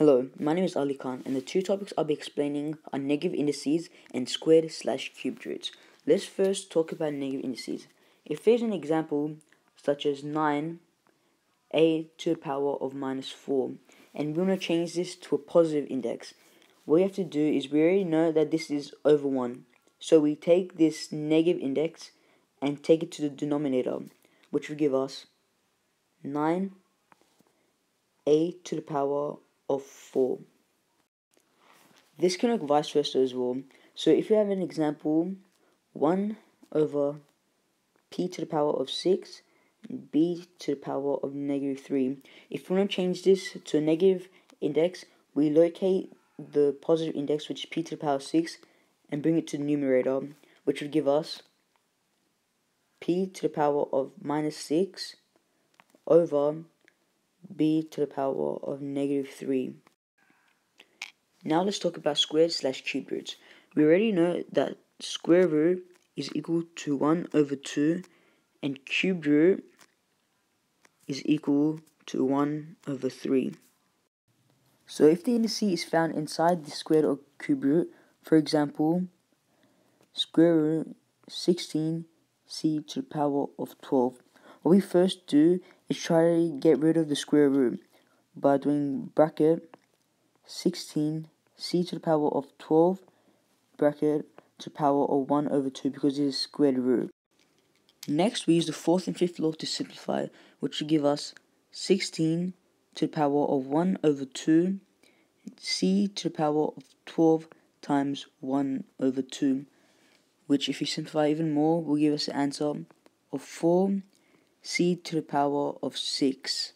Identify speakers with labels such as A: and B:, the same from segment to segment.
A: Hello, my name is Ali Khan, and the two topics I'll be explaining are negative indices and squared/cubed roots. Let's first talk about negative indices. If there's an example such as 9a to the power of minus 4, and we want to change this to a positive index, what we have to do is we already know that this is over 1. So we take this negative index and take it to the denominator, which will give us 9a to the power of 4. This can work vice versa as well. So if you have an example 1 over p to the power of 6 and b to the power of negative 3, if we want to change this to a negative index, we locate the positive index, which is p to the power of 6, and bring it to the numerator, which would give us p to the power of minus 6 over b to the power of negative 3. Now let's talk about squared/cubed roots. We already know that square root is equal to 1 over 2 and cubed root is equal to 1 over 3. So if the indice is found inside the squared or cubed root, for example, square root 16c to the power of 12, what we first do is try to get rid of the square root by doing bracket 16c to the power of 12 bracket to the power of 1 over 2 because it is squared root. Next, we use the fourth and fifth law to simplify, which will give us 16 to the power of 1 over 2 c to the power of 12 times 1 over 2, which if you simplify even more will give us the answer of 4c to the power of 6.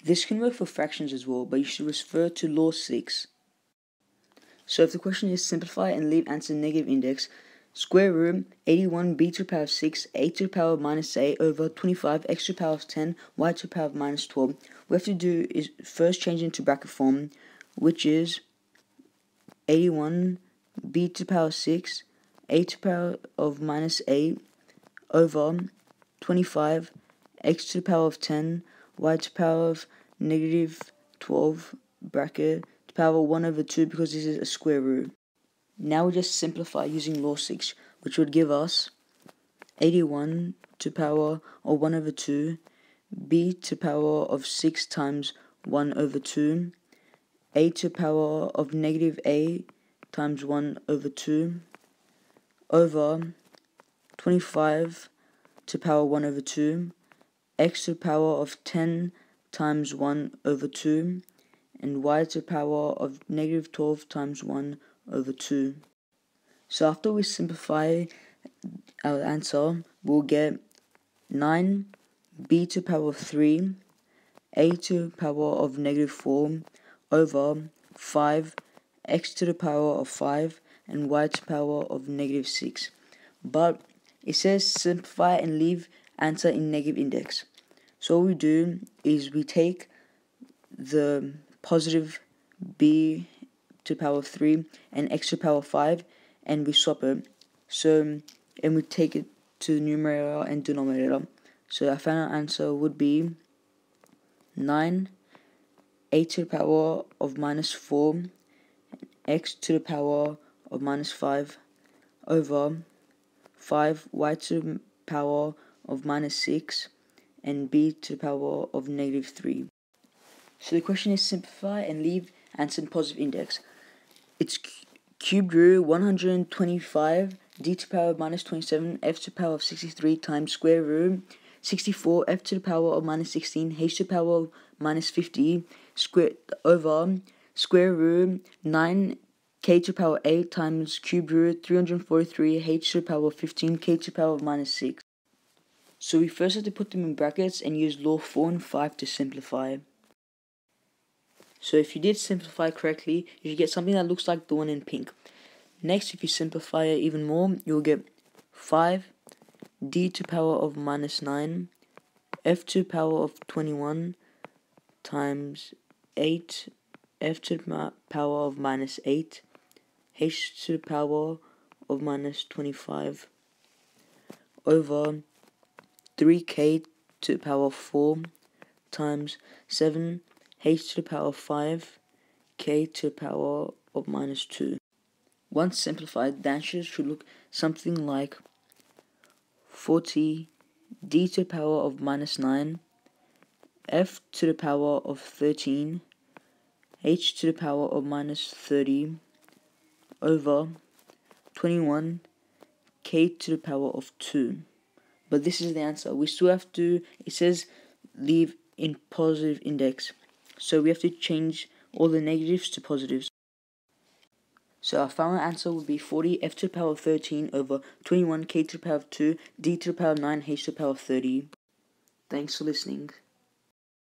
A: This can work for fractions as well, but you should refer to law 6. So if the question is simplify and leave answer negative index, square root 81b to the power of 6, a to the power of minus a over 25, x to the power of 10, y to the power of minus 12. What we have to do is first change into bracket form, which is 81b to the power of 6, a to the power of minus a over 25, x to the power of 10, y to the power of negative 12 bracket to the power of 1 over 2 because this is a square root. Now we just simplify using law 6, which would give us 81 to the power of 1 over 2, b to the power of 6 times 1 over 2, a to the power of negative a times 1 over 2, over 25 to the power 1 over 2, x to the power of 10 times 1 over 2, and y to the power of negative 12 times 1 over 2. So after we simplify our answer, we'll get 9b to the power of 3, a to the power of negative 4, over 5, x to the power of 5, and y to the power of negative 6. But it says simplify and leave answer in negative index. So what we do is we take the positive b to the power of 3 and x to the power of 5 and we swap it. So, and we take it to the numerator and denominator. So our final answer would be 9 a to the power of minus 4 x to the power of minus 5 over 5 y to the power of minus 6 and b to the power of negative 3. So the question is simplify and leave answer in positive index. It's cubed root 125 d to the power of minus 27 f to the power of 63 times square root 64 f to the power of minus 16 h to the power of minus 50 square over square root 9 k to the power 8 times cube root 343 h to the power of 15 k to the power of minus 6. So we first have to put them in brackets and use law 4 and 5 to simplify. So if you did simplify correctly, you should get something that looks like the one in pink. Next, if you simplify it even more, you'll get 5 d to the power of minus 9 f to the power of 21 times 8 f to the power of minus 8 h to the power of minus 25 over 3k to the power of 4 times 7 h to the power of 5, k to the power of minus 2. Once simplified, the answer should look something like 40 d to the power of minus 9, f to the power of 13, h to the power of minus 30 over 21 k to the power of 2. But this is the answer. We still have to, it says leave in positive index, so we have to change all the negatives to positives. So our final answer would be 40 f to the power of 13 over 21 k to the power of 2 d to the power of 9 h to the power of 30. Thanks for listening.